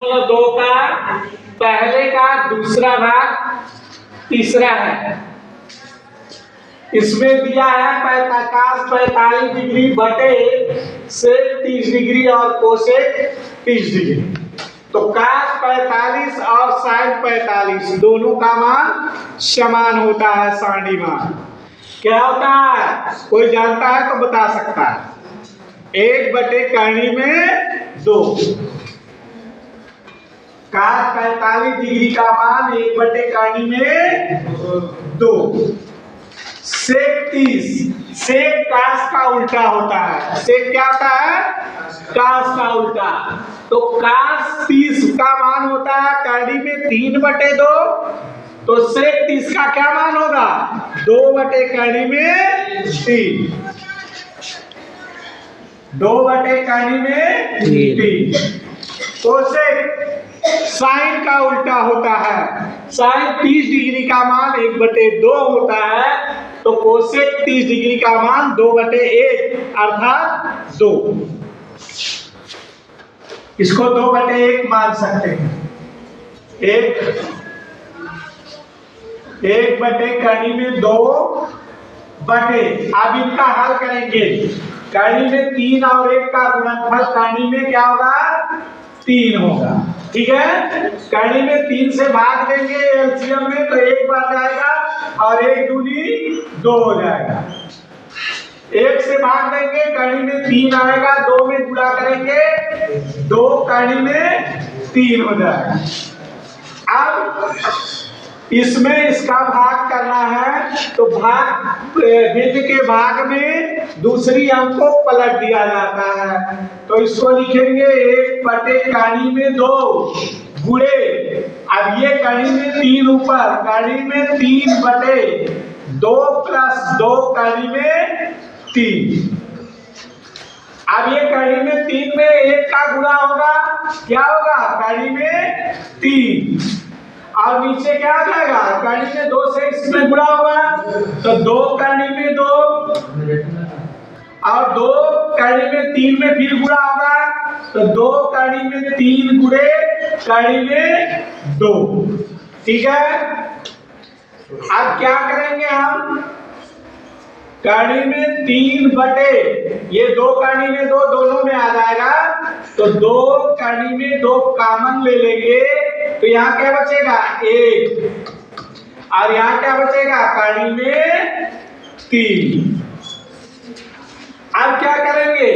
दो का पहले का दूसरा भाग तीसरा है। इसमें दिया है cos 45 डिग्री बटे सेक 30 डिग्री और कोसेक 30 डिग्री। तो cos 45 और sin 45 दोनों का मान समान होता है। सारणी मान क्या होता है? कोई जानता है तो बता सकता है। 1 बटे करनी में 2। cos 45 डिग्री का मान 1 बटे करनी में 2। सेक 30 सेक cos का उल्टा होता है। सेक क्या होता है? cos का उल्टा। तो cos 30 का मान होता है करनी में 3 बटे 2। तो सेक 30 का क्या मान होगा? 2 बटे करनी में 3। 2 बटे करनी में 3। कोसेक साइन का उल्टा होता है। साइन 30 डिग्री का मान 1 बटे 2 होता है। तो कोसेक 30 डिग्री का मान 2 बटे 1 अर्थात 2। इसको 2 बटे 1 मान सकते हैं। 1 बटे करनी में 2 बटे। अब इनका हल करेंगे। करनी में 3 और 1 का गुणनफल करनी में क्या होगा? 3 होगा। ठीक है। करनी में 3 से भाग देंगे एलसीएम में तो 1 बच जाएगा और 1 दूनी 2 हो जाएगा। 1 से भाग देंगे करनी में 3 आएगा। 2 में गुणा करेंगे 2 करनी में 3 हो जाएगा। अब इसमें इसका भाग करना है तो भाग भिन्न के भाग में दूसरी अंक को पलट दिया जाता है। तो इसको लिखेंगे 1 बटे करनी में 2 गुणे। अब ये करनी में 3 ऊपर करनी में 3 बटे 2 प्लस 2 करनी में 3। अब ये करनी में 3 में 1 का गुणा होगा। क्या होगा? करनी में 3 और नीचे क्या आ जाएगा? करनी में 2 से इसमें गुणा होगा तो 2 करनी में 2 और 2 करनी में 3 में फिर गुणा होगा तो 2 करनी में 3 गुणे करनी में 2। ठीक है। अब क्या करेंगे हम? करनी में 3 बटे ये 2 करनी में 2 दोनों में आ जाएगा तो 2 करनी में 2 कॉमन ले लेंगे तो यहाँ क्या बचेगा? 1 और यहाँ क्या बचेगा? करनी में 3। अब क्या करेंगे?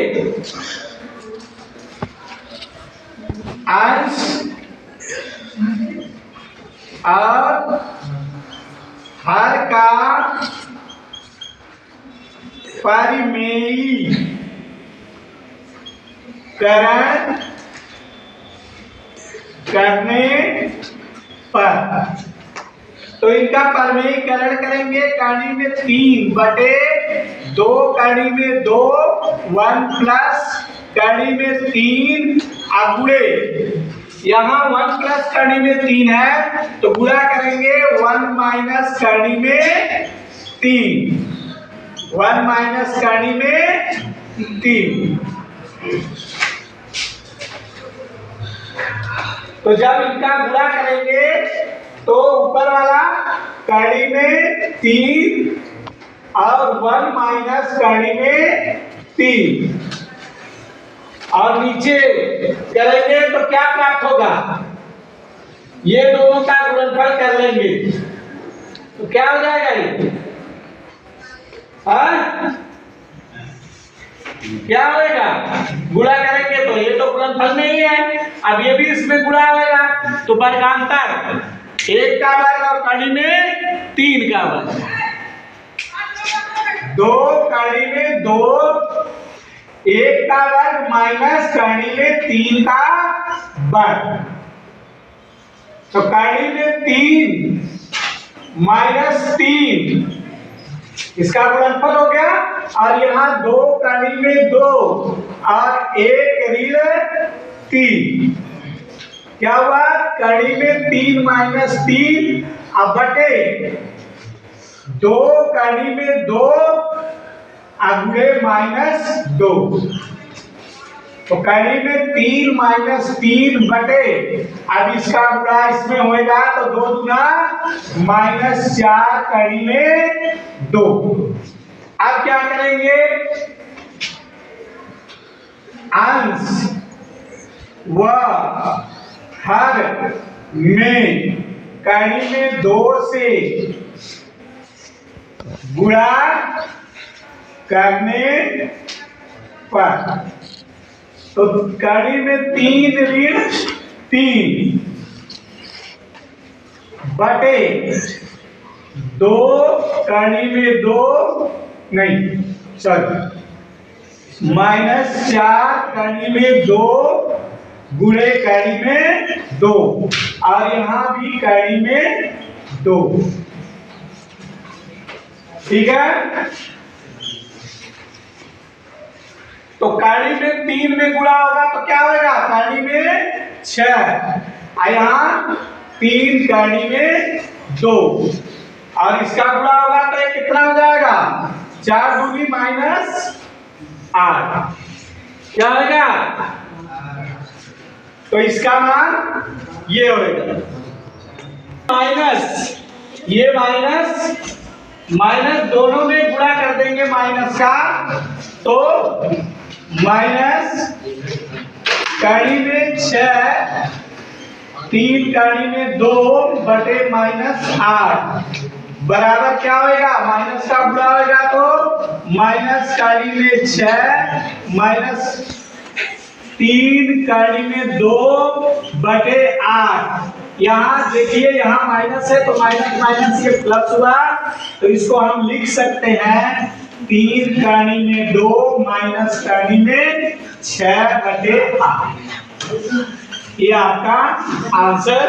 अंश और हर का परिमेयीकरण करने पर तो इनका परिमेयीकरण करेंगे। करनी में 3 बटे 2 करनी में 2 1 प्लस करनी में 3 गुणे। यहाँ 1 प्लस करनी में 3 है तो गुणा करेंगे 1 माइनस करनी में 3। 1 माइनस करनी में 3। तो जब इनका गुणा करेंगे तो ऊपर वाला करनी में 3 और 1 माइनस करनी में 3 और नीचे करेंगे तो क्या प्राप्त होगा? ये दोनों का गुणनफल कर लेंगे तो क्या हो जाएगा? ये क्या होगा? गुणा करेंगे तो ये तो गुणनफल नहीं है। अब ये भी इसमें गुणा होगा तो वर्गांतर 1 का वर्ग और करनी में 3 का वर्ग। 2 करनी में 2 1 का वर्ग माइनस करनी में 3 का वर्ग। तो करनी में 3 माइनस 3 इसका गुणनफल हो गया और यहाँ 2 करनी में 2 और 1 ऋण 3 क्या हुआ? करनी में 3 माइनस 3 अब बटे 2 करनी में 2 गुणे माइनस 2। तो कड़ी में 3 माइनस 3 बटे, अब इसका गुणा इसमें होएगा तो 2 दूना -4 कड़ी में 2। अब क्या करेंगे, अंश व हर में कड़ी में 2 से गुणा करने पर, तो कड़ी में 3 ऋण 3 बटे 2 कड़ी में 2 नहीं सॉरी -4 कड़ी में 2 गुणे कड़ी में 2, और यहां भी कड़ी में 2। ठीक है, तो कड़ी में 3 में गुणा होगा तो क्या होगा, कड़ी में 6, यहाँ 3 कड़ी में 2, और इसका गुणा होगा तो ये कितना हो जाएगा, 4 दूनी -8, क्या होगा, तो इसका मान ये होगा माइनस, ये माइनस दोनों में गुणा कर देंगे माइनस का, तो माइनस कड़ी में 6 3 कड़ी में 2 बटे -8 बराबर क्या होगा, माइनस का गुणा होगा तो माइनस कड़ी में 6 माइनस 3 कड़ी में 2 बटे 8। यहाँ देखिए यहाँ माइनस है तो माइनस माइनस ये प्लस हुआ, तो इसको हम लिख सकते हैं 3 कड़ी में 2 माइनस कड़ी में 6 बटे 8। ये आपका आंसर